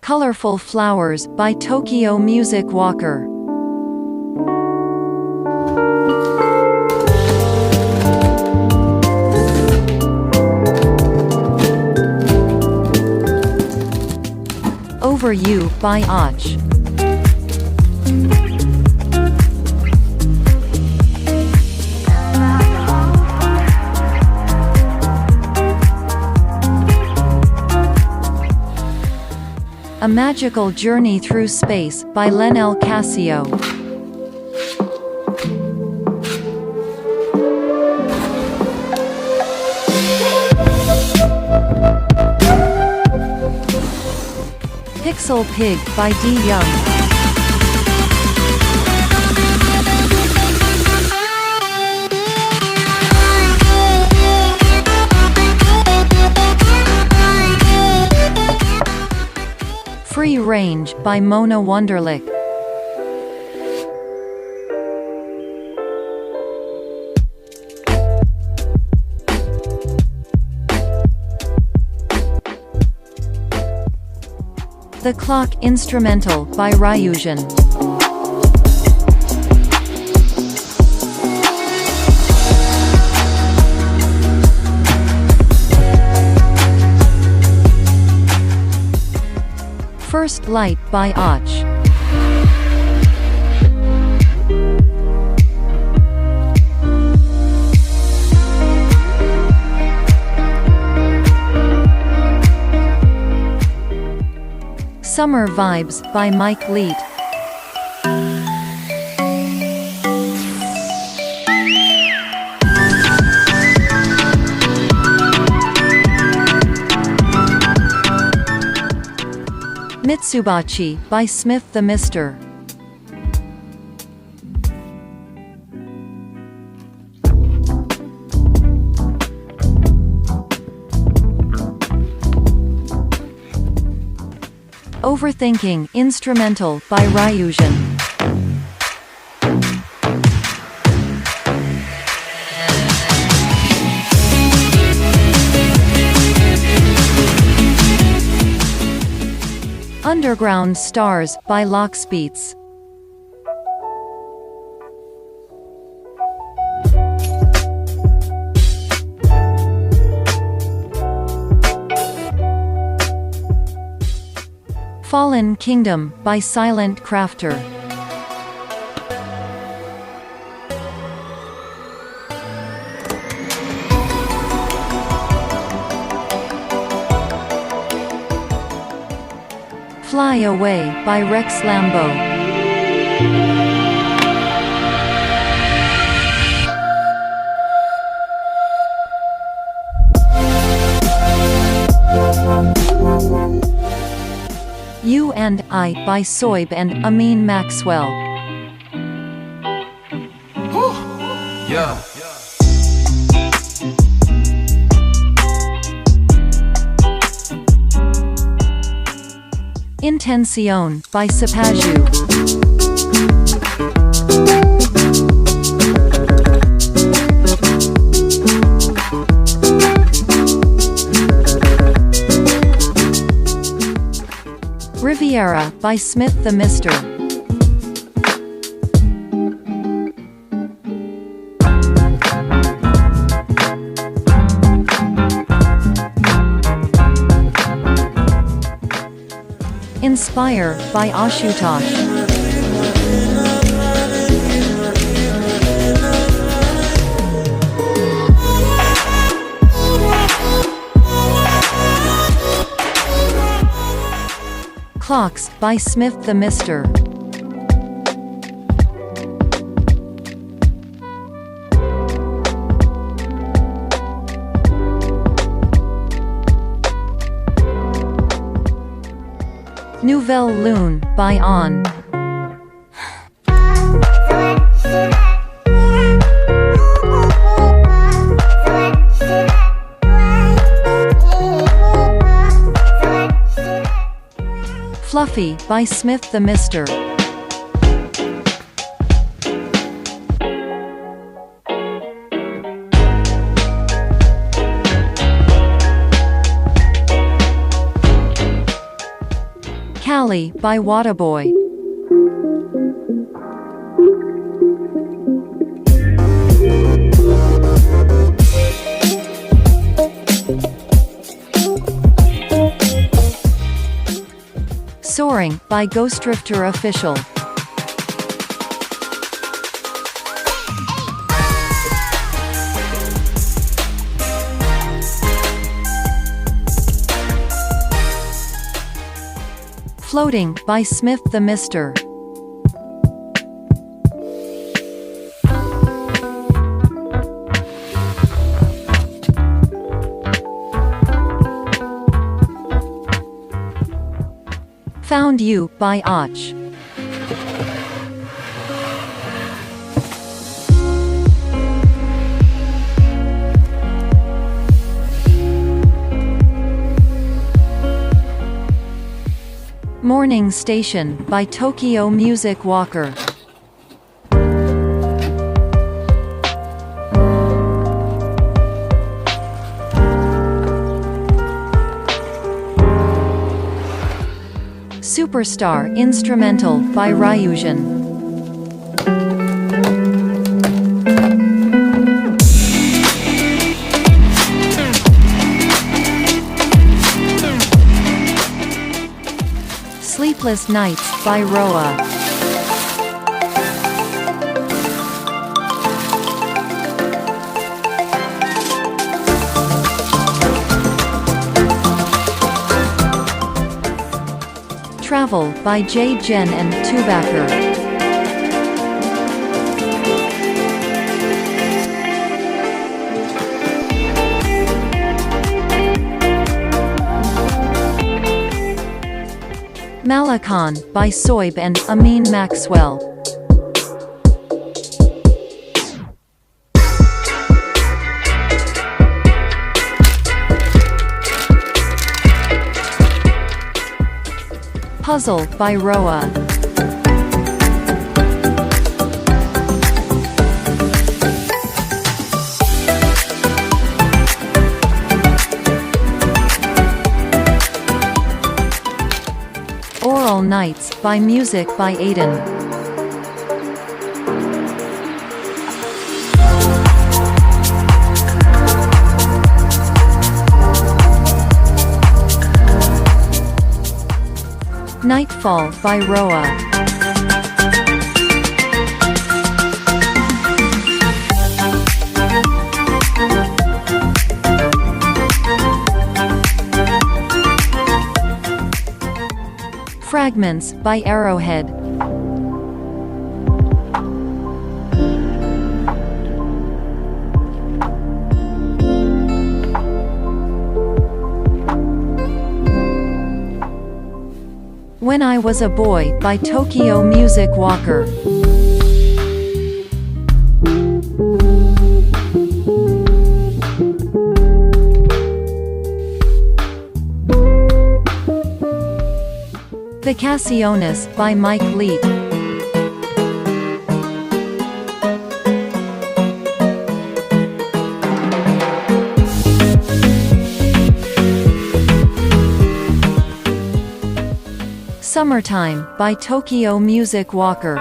Colorful Flowers by Tokyo Music Walker. Over You by Och. A Magical Journey Through Space by Lenel Casio. Pixel Pig by D. Young. Free Range by Mona Wunderlich. The Clock Instrumental by Ryujin. First Light by Och. Summer Vibes by Mike Leet. Mitsubachi by Smith the Mister. Overthinking Instrumental by Ryujin. Underground Stars by Lockspeets. Fallen Kingdom by Silent Crafter. Fly Away by Rex Lambo. You and I by Soib and Amin Maxwell. Yeah. Intención by Sapaju. Riviera by Smith the Mister. Inspire by Ashutosh. Clocks by Smith the Mister. Nouvelle Lune by On. Fluffy by Smith the Mister. Valley by Waterboy. Soaring by Ghostrifter Official. Floating by Smith the Mister. Found You by Och. Morning Station by Tokyo Music Walker. Superstar Instrumental by Ryujin. Sleepless Nights by Roa. Travel by J. Jen and Tubacker. Malakan by Soib and Amin Maxwell. Puzzle by Roa. Oral Nights by Music by Aiden. Nightfall by Roa. Fragments by Arrowhead. When I Was a Boy by Tokyo Music Walker. Vacaciones by Mike Leake. Summertime by Tokyo Music Walker.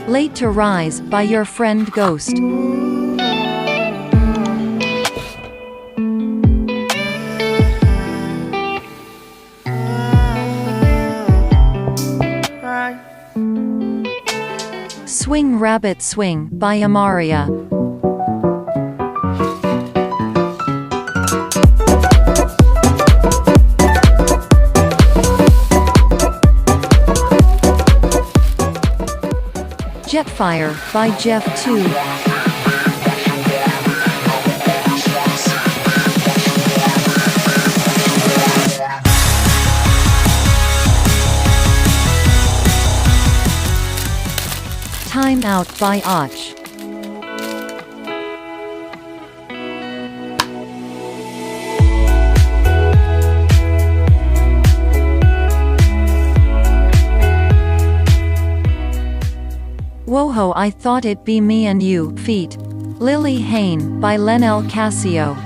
Late to Rise by Your Friend Ghost. Swing Rabbit Swing by Amaria. Jetfire by Jeff 2. Time Out by Och. Oh, I thought it'd be me and you, feet. Lily Hain, by Lenel Casio.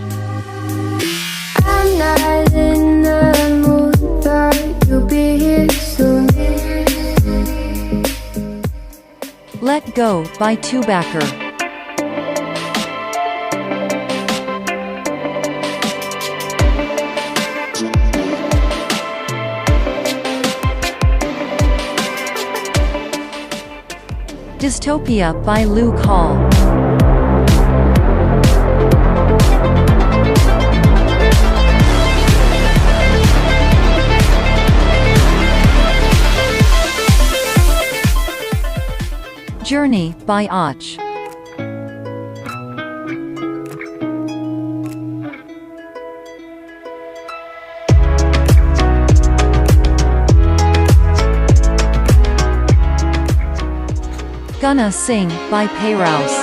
I'm not in the mood, but you'll be here soon. Let Go, by Tubacker. Dystopia, by Luke Hall. Journey, by Och. Gonna Sing, by Payrouse.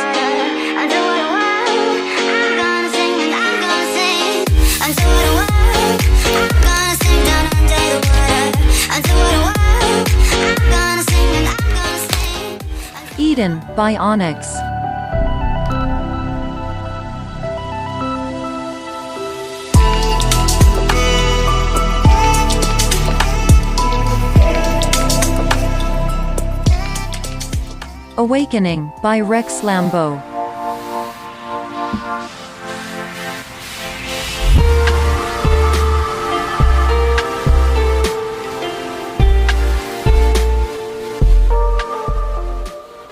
Eden, by Onyx. Awakening, by Rex Lambeau.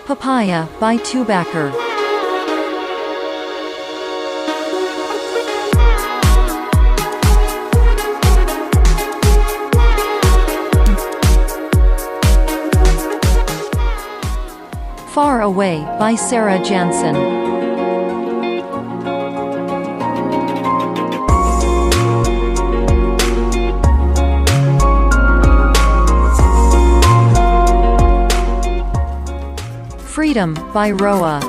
Papaya, by Tubacker. Far Away, by Sarah Jansen. Freedom, by Roa.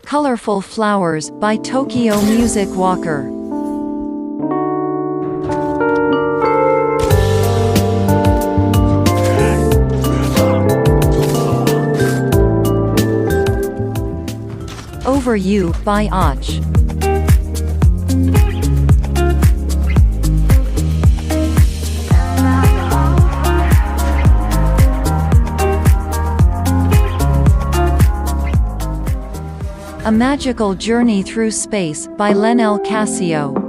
Colorful Flowers, by Tokyo Music Walker. Over You, by Och. A Magical Journey Through Space, by Lenel Casio.